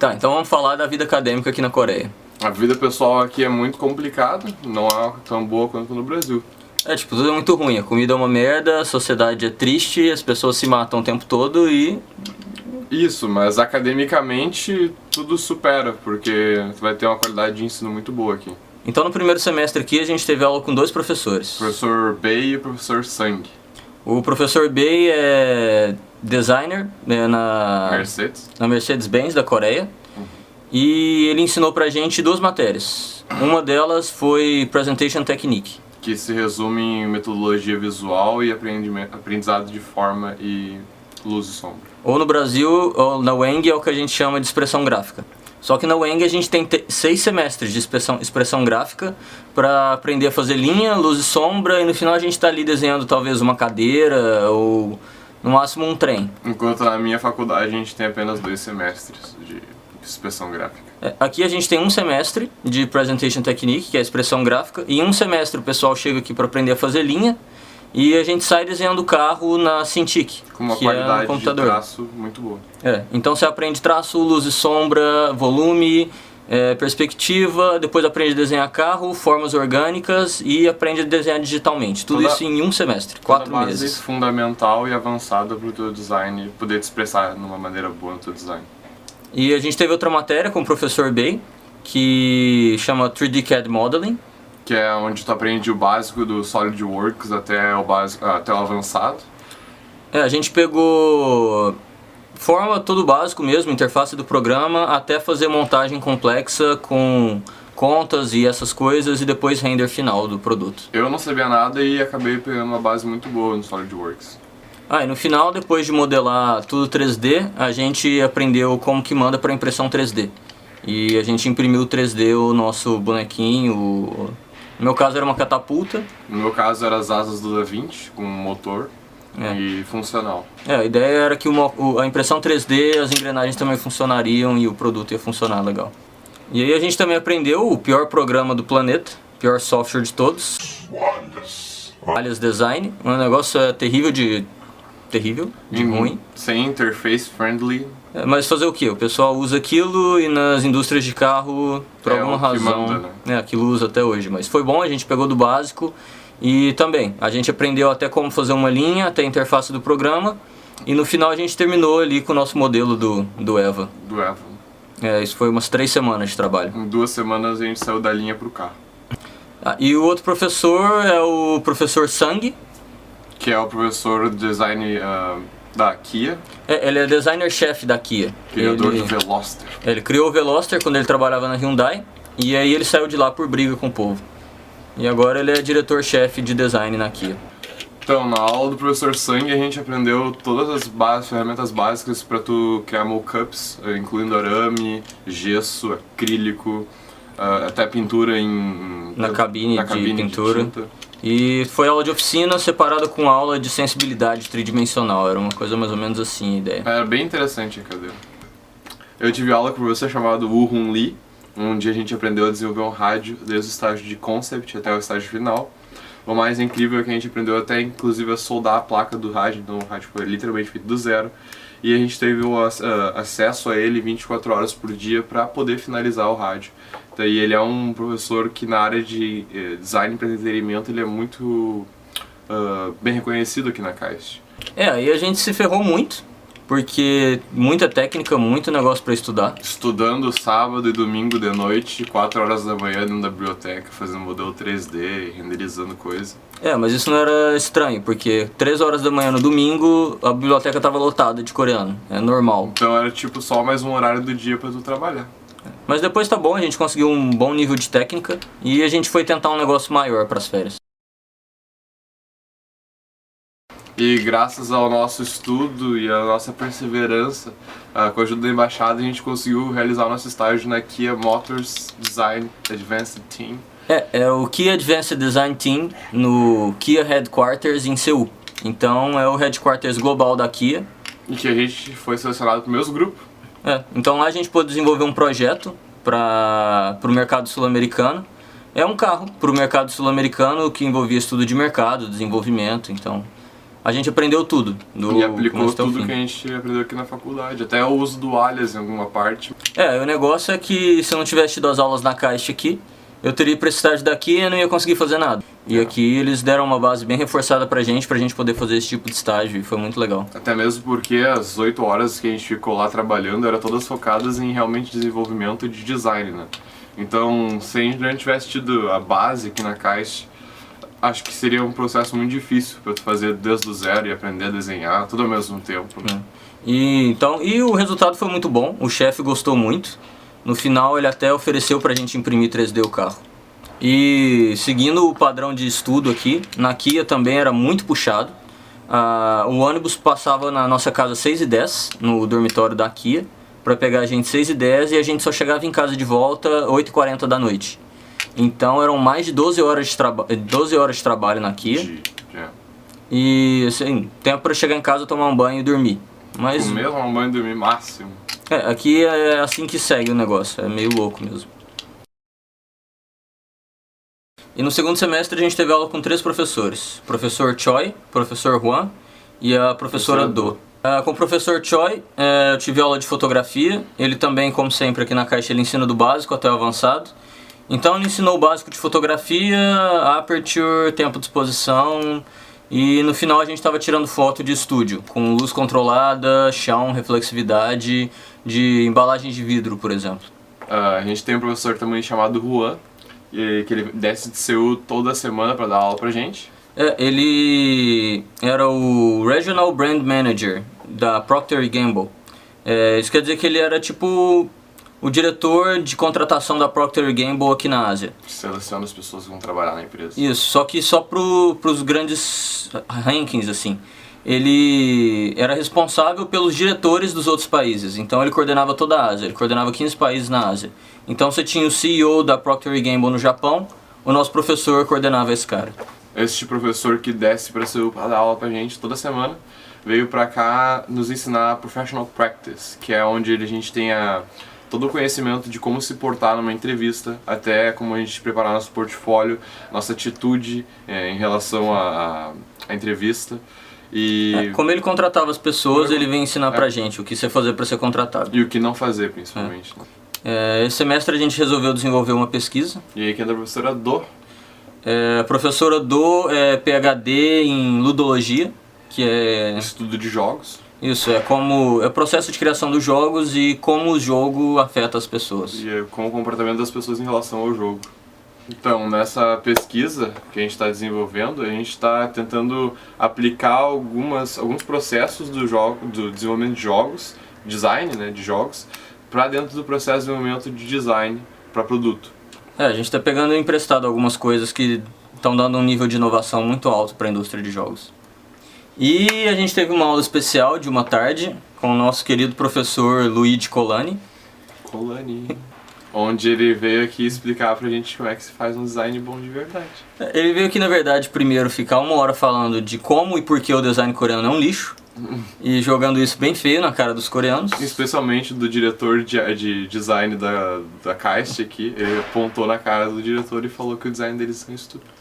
Tá, então vamos falar da vida acadêmica aqui na Coreia. A vida pessoal aqui é muito complicada, não é tão boa quanto no Brasil. Tipo, tudo é muito ruim. A comida é uma merda, a sociedade é triste, as pessoas se matam o tempo todo e... Isso, mas academicamente tudo supera, porque tu vai ter uma qualidade de ensino muito boa aqui. Então no primeiro semestre aqui a gente teve aula com 2 professores. O professor Bae e o professor Sang. O professor Bae é designer, né, na Mercedes-Benz da Coreia. E ele ensinou pra gente 2 matérias. Uma delas foi Presentation Technique, que se resume em metodologia visual e aprendizado de forma e luz e sombra. Ou no Brasil, ou na UENG, é o que a gente chama de expressão gráfica. Só que na UENG a gente tem 6 semestres de expressão gráfica para aprender a fazer linha, luz e sombra, e no final a gente está ali desenhando talvez uma cadeira ou no máximo um trem. Enquanto na minha faculdade a gente tem apenas 2 semestres de expressão gráfica. Aqui a gente tem um semestre de Presentation Technique, que é a expressão gráfica, e em um semestre o pessoal chega aqui para aprender a fazer linha, e a gente sai desenhando o carro na Cintiq, com uma que qualidade é um computador. de traço muito boa. Então você aprende traço, luz e sombra, volume, perspectiva, depois aprende a desenhar carro, formas orgânicas e aprende a desenhar digitalmente. Tudo isso em um semestre, 4 meses. Base fundamental e avançada para o teu design poder te expressar de uma maneira boa no teu design. E a gente teve outra matéria com o professor Bae, que chama 3D CAD Modeling. Que é onde tu aprende o básico do SolidWorks até o avançado. A gente pegou forma tudo básico mesmo, interface do programa, até fazer montagem complexa com contas e essas coisas e depois render final do produto. Eu não sabia nada e acabei pegando uma base muito boa no SolidWorks. E no final, depois de modelar tudo 3D, a gente aprendeu como que manda para impressão 3D. E a gente imprimiu 3D o nosso bonequinho. No meu caso era uma catapulta. No meu caso eram as asas do DaVinci, com motor e funcional. A ideia era que a impressão 3D, as engrenagens também funcionariam e o produto ia funcionar legal. E aí a gente também aprendeu o pior programa do planeta, pior software de todos. Alias Design, um negócio terrível de ruim. Sem interface friendly. Mas fazer o que? O pessoal usa aquilo e nas indústrias de carro, por alguma razão, manda, né? Aquilo usa até hoje. Mas foi bom, a gente pegou do básico e também a gente aprendeu até como fazer uma linha, até a interface do programa. E no final a gente terminou ali com o nosso modelo do EVA. Do EVA. Isso foi umas 3 semanas de trabalho. Em 2 semanas a gente saiu da linha pro carro. E o outro professor é o professor Sang, que é o professor de design da Kia. Ele é designer-chefe da Kia. Criador do Veloster. Ele criou o Veloster quando ele trabalhava na Hyundai, e aí ele saiu de lá por briga com o povo. E agora ele é diretor-chefe de design na Kia. Então, na aula do professor Sang a gente aprendeu todas as ferramentas básicas para tu criar mockups, incluindo arame, gesso, acrílico, até pintura na cabine de pintura. E foi aula de oficina separada com aula de sensibilidade tridimensional. Era uma coisa mais ou menos assim a ideia. Era bem interessante a cadeira. Eu tive aula com um professor chamado Woo Hoon Lee, onde a gente aprendeu a desenvolver um rádio desde o estágio de concept até o estágio final. O mais incrível é que a gente aprendeu até inclusive a soldar a placa do rádio, então o rádio foi literalmente feito do zero. E a gente teve acesso a ele 24 horas por dia para poder finalizar o rádio. Daí ele é um professor que na área de design para entretenimento ele é muito bem reconhecido aqui na KAIST. Aí a gente se ferrou muito, porque muita técnica, muito negócio para estudar. Estudando sábado e domingo de noite, 4 horas da manhã dentro da biblioteca, fazendo modelo 3D, renderizando coisa. Mas isso não era estranho, porque 3 horas da manhã no domingo a biblioteca estava lotada de coreano, é normal. Então era tipo só mais um horário do dia para tu trabalhar. Mas depois tá bom, a gente conseguiu um bom nível de técnica e a gente foi tentar um negócio maior para as férias. E graças ao nosso estudo e à nossa perseverança, com a ajuda da embaixada, a gente conseguiu realizar o nosso estágio na Kia Motors Design Advanced Team. É o Kia Advanced Design Team no Kia Headquarters em Seul. Então é o headquarters global da Kia. E que a gente foi selecionado para o mesmo grupo. Então lá a gente pôde desenvolver um projeto para o mercado sul-americano. É um carro para o mercado sul-americano que envolvia estudo de mercado, desenvolvimento, então a gente aprendeu tudo. E aplicou tudo que a gente aprendeu aqui na faculdade, até o uso do alias em alguma parte. O negócio é que se eu não tivesse tido as aulas na Caixa aqui, eu teria para esse estágio daqui e eu não ia conseguir fazer nada. E aqui eles deram uma base bem reforçada pra gente poder fazer esse tipo de estágio, e foi muito legal. Até mesmo porque as 8 horas que a gente ficou lá trabalhando eram todas focadas em realmente desenvolvimento de design, né? Então, se a gente não tivesse tido a base aqui na Caixa, acho que seria um processo muito difícil para tu fazer desde o zero e aprender a desenhar tudo ao mesmo tempo, né? E o resultado foi muito bom, o chefe gostou muito. No final ele até ofereceu pra gente imprimir 3D o carro. E seguindo o padrão de estudo aqui, na Kia também era muito puxado. O ônibus passava na nossa casa 6h10, no dormitório da Kia, pra pegar a gente 6h10 e a gente só chegava em casa de volta 8h40 da noite. Então eram mais de 12 horas de trabalho na Kia. E assim, tempo pra chegar em casa, tomar um banho e dormir. Mas comer, tomar um banho e dormir máximo. Aqui é assim que segue o negócio, é meio louco mesmo. E no segundo semestre a gente teve aula com 3 professores. Professor Choi, professor Juan e a professora Do. Com o professor Choi, eu tive aula de fotografia. Ele também, como sempre aqui na Caixa, ele ensina do básico até o avançado. Então ele ensinou o básico de fotografia, aperture, tempo de exposição. E no final a gente estava tirando foto de estúdio, com luz controlada, chão, reflexividade, de embalagem de vidro, por exemplo. A gente tem um professor também chamado Juan, que ele desce de Seul toda semana para dar aula pra gente. Ele era o Regional Brand Manager da Procter & Gamble. Isso quer dizer que ele era tipo o diretor de contratação da Procter & Gamble aqui na Ásia. Seleciona as pessoas que vão trabalhar na empresa. Isso, só que só pros grandes rankings, assim. Ele era responsável pelos diretores dos outros países, então ele coordenava toda a Ásia, ele coordenava 15 países na Ásia. Então você tinha o CEO da Procter & Gamble no Japão, o nosso professor coordenava esse cara. Este professor que desce para Seul para dar aula pra gente toda semana, veio pra cá nos ensinar Professional Practice, que é onde a gente tem todo o conhecimento de como se portar numa entrevista, até como a gente preparar nosso portfólio, nossa atitude em relação à entrevista. E como ele contratava as pessoas, ele vem ensinar pra gente o que você fazer para ser contratado. E o que não fazer, principalmente. Esse semestre a gente resolveu desenvolver uma pesquisa. E aí que é da professora Do. A professora Do é PhD em ludologia, que é estudo de jogos. Isso, é o processo de criação dos jogos e como o jogo afeta as pessoas. E como o comportamento das pessoas em relação ao jogo. Então, nessa pesquisa que a gente está desenvolvendo, a gente está tentando aplicar alguns processos do desenvolvimento de jogos, design, né, de jogos, para dentro do processo de desenvolvimento de design para produto. A gente está pegando emprestado algumas coisas que estão dando um nível de inovação muito alto para a indústria de jogos. E a gente teve uma aula especial de uma tarde com o nosso querido professor Luigi Colani. Onde ele veio aqui explicar pra gente como é que se faz um design bom de verdade. Ele veio aqui, na verdade, primeiro ficar 1 hora falando de como e por que o design coreano é um lixo. E jogando isso bem feio na cara dos coreanos. Especialmente do diretor de design da Caixa aqui. Ele apontou na cara do diretor e falou que o design deles são estúpidos.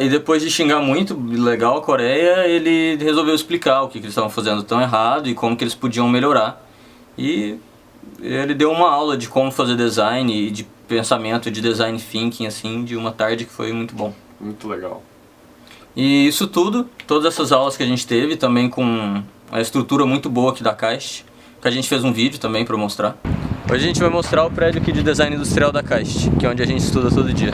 E depois de xingar muito legal a Coreia, ele resolveu explicar o que eles estavam fazendo tão errado e como que eles podiam melhorar. E ele deu uma aula de como fazer design e de pensamento, de design thinking, assim, de uma tarde que foi muito bom. Muito legal. E isso tudo, todas essas aulas que a gente teve, também com a estrutura muito boa aqui da Caixa, que a gente fez um vídeo também para mostrar. Hoje a gente vai mostrar o prédio aqui de design industrial da Caixa, que é onde a gente estuda todo dia.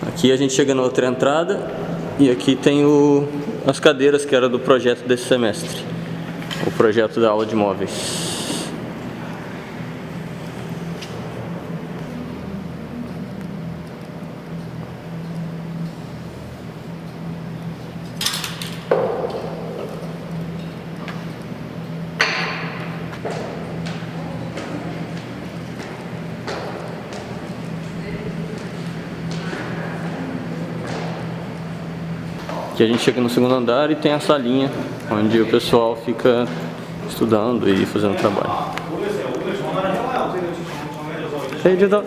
Aqui a gente chega na outra entrada e aqui tem as cadeiras que era do projeto desse semestre, o projeto da aula de móveis. Aqui a gente chega no segundo andar e tem a salinha onde o pessoal fica estudando e fazendo trabalho. Hey, Dida.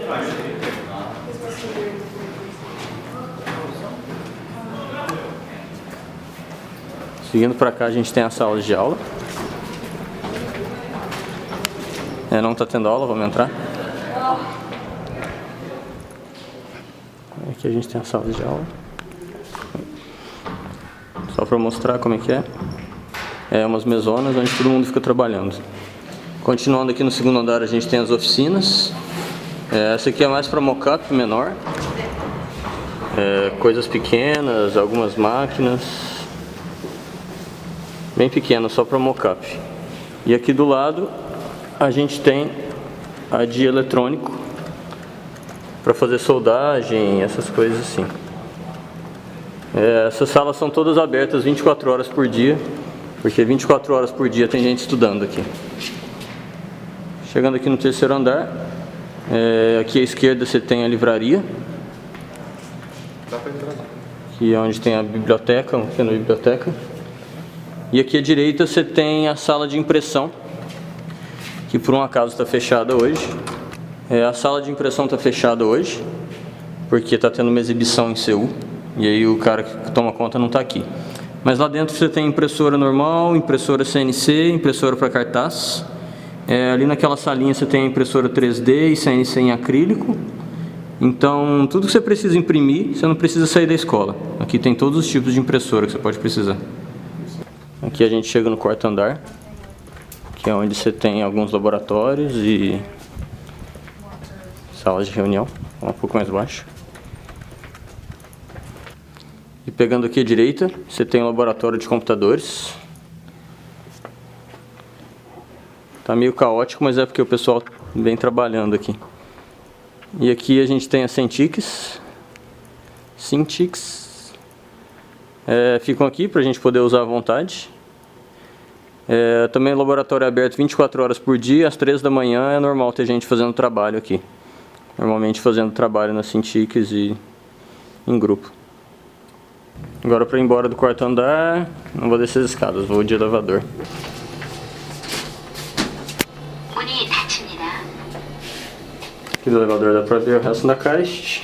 Seguindo pra cá a gente tem a sala de aula. Não tá tendo aula, vamos entrar. Aqui a gente tem a sala de aula. Só pra mostrar como é que é. É umas mesonas onde todo mundo fica trabalhando. Continuando aqui no segundo andar a gente tem as oficinas. Essa aqui é mais para mockup menor. Coisas pequenas, algumas máquinas. Bem pequenas, só para mockup. E aqui do lado a gente tem a de eletrônico. Para fazer soldagem, essas coisas assim. Essas salas são todas abertas 24 horas por dia. Porque 24 horas por dia tem gente estudando aqui. Chegando aqui no terceiro andar, aqui à esquerda você tem a livraria. Dá pra entrar. Aqui é onde tem a biblioteca, uma pequena biblioteca. E aqui à direita você tem a sala de impressão, que por um acaso está fechada hoje. A sala de impressão está fechada hoje, porque está tendo uma exibição em Seul. E aí o cara que toma conta não está aqui. Mas lá dentro você tem impressora normal, impressora CNC, impressora para cartaz. Ali naquela salinha você tem a impressora 3D e CNC em acrílico. Então, tudo que você precisa imprimir, você não precisa sair da escola. Aqui tem todos os tipos de impressora que você pode precisar. Aqui a gente chega no quarto andar, que é onde você tem alguns laboratórios e salas de reunião, um pouco mais baixo. E pegando aqui à direita, você tem o laboratório de computadores. Tá meio caótico, mas é porque o pessoal vem trabalhando aqui. E aqui a gente tem a Cintiq. Ficam aqui para a gente poder usar à vontade. Também o laboratório é aberto 24 horas por dia. Às 3 da manhã é normal ter gente fazendo trabalho aqui. Normalmente fazendo trabalho nas Cintiq e em grupo. Agora para ir embora do quarto andar, não vou descer as escadas, vou de elevador. Aqui do elevador dá pra ver o resto da caixa.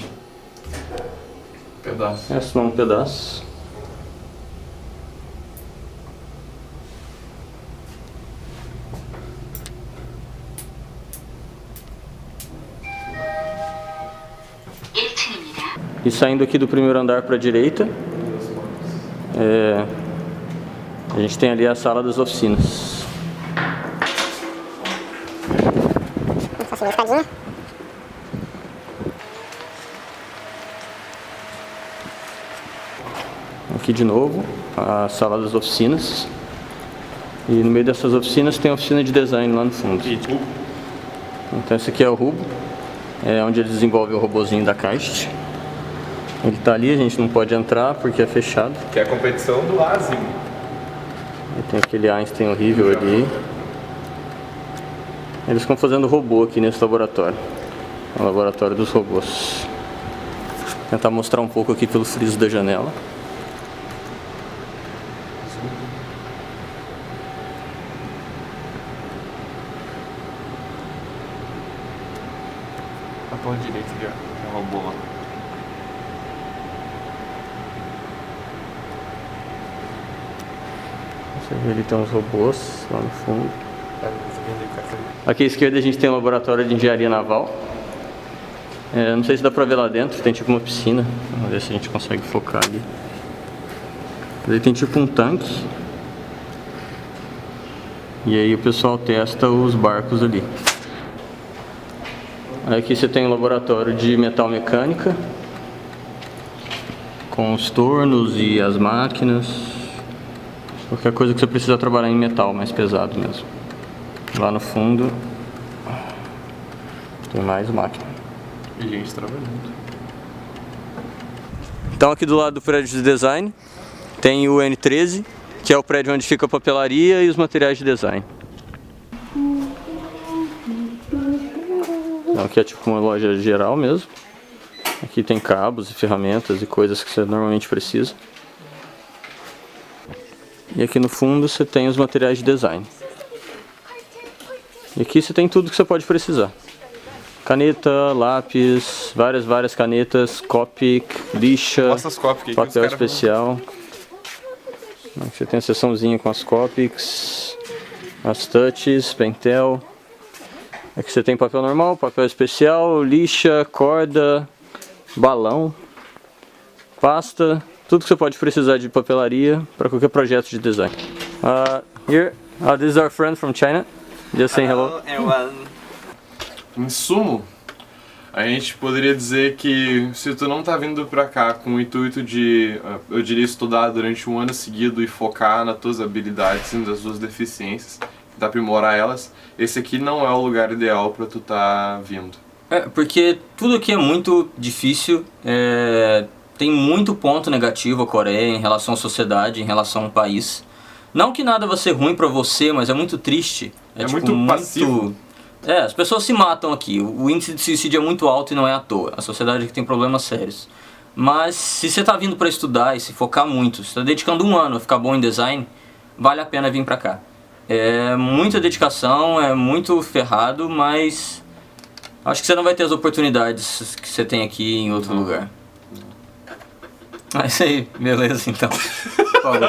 Pedaço. Essa não é um pedaço. E saindo aqui do primeiro andar para a direita, a gente tem ali a sala das oficinas. Vamos uma escadinha. Aqui de novo, a sala das oficinas. E no meio dessas oficinas tem a oficina de design lá no fundo. Então esse aqui é o Rubo, onde ele desenvolve o robozinho da Caixa. Ele tá ali, a gente não pode entrar porque é fechado. Que é a competição do ASIM. E tem aquele Einstein horrível ali. Eles ficam fazendo robô aqui nesse laboratório. É o laboratório dos robôs. Vou tentar mostrar um pouco aqui pelo friso da janela. A ponta direita aqui, ó. É um robô lá. Você vê ali tem uns robôs lá no fundo. Aqui à esquerda a gente tem um laboratório de engenharia naval. Não sei se dá pra ver lá dentro, tem tipo uma piscina. Vamos ver se a gente consegue focar ali. Ali tem tipo um tanque. E aí o pessoal testa os barcos ali. Aí aqui você tem um laboratório de metal mecânica, com os tornos e as máquinas. Qualquer coisa que você precisa trabalhar em metal, mais pesado mesmo. Lá no fundo tem mais máquina. E gente trabalhando. Então aqui do lado do prédio de design tem o N13, que é o prédio onde fica a papelaria e os materiais de design. Então aqui é tipo uma loja geral mesmo. Aqui tem cabos e ferramentas e coisas que você normalmente precisa. E aqui no fundo você tem os materiais de design. E aqui você tem tudo que você pode precisar. Caneta, lápis, várias canetas, Copic, lixa, Mostra as Copic aí, que os papel caras especial. Aqui você tem a seçãozinha com as Copics, as touches, Pentel. Aqui você tem papel normal, papel especial, lixa, corda, balão, pasta, tudo que você pode precisar de papelaria para qualquer projeto de design. Here, this is our friend from China. Just saying hello. Everyone. Em sumo, a gente poderia dizer que se tu não tá vindo pra cá com o intuito de, eu diria, estudar durante um ano seguido e focar nas tuas habilidades e nas tuas deficiências, tentar aprimorar elas, esse aqui não é o lugar ideal pra tu tá vindo. Porque tudo aqui é muito difícil, tem muito ponto negativo a Coreia em relação à sociedade, em relação ao país. Não que nada vai ser ruim pra você, mas é muito triste. É tipo, muito passivo. As pessoas se matam aqui, o índice de suicídio é muito alto e não é à toa. A sociedade aqui tem problemas sérios. Mas se você está vindo para estudar e se focar muito, se está dedicando um ano a ficar bom em design, vale a pena vir para cá. É muita dedicação, é muito ferrado, mas acho que você não vai ter as oportunidades que você tem aqui em outro lugar. Mas aí, beleza então. Falou.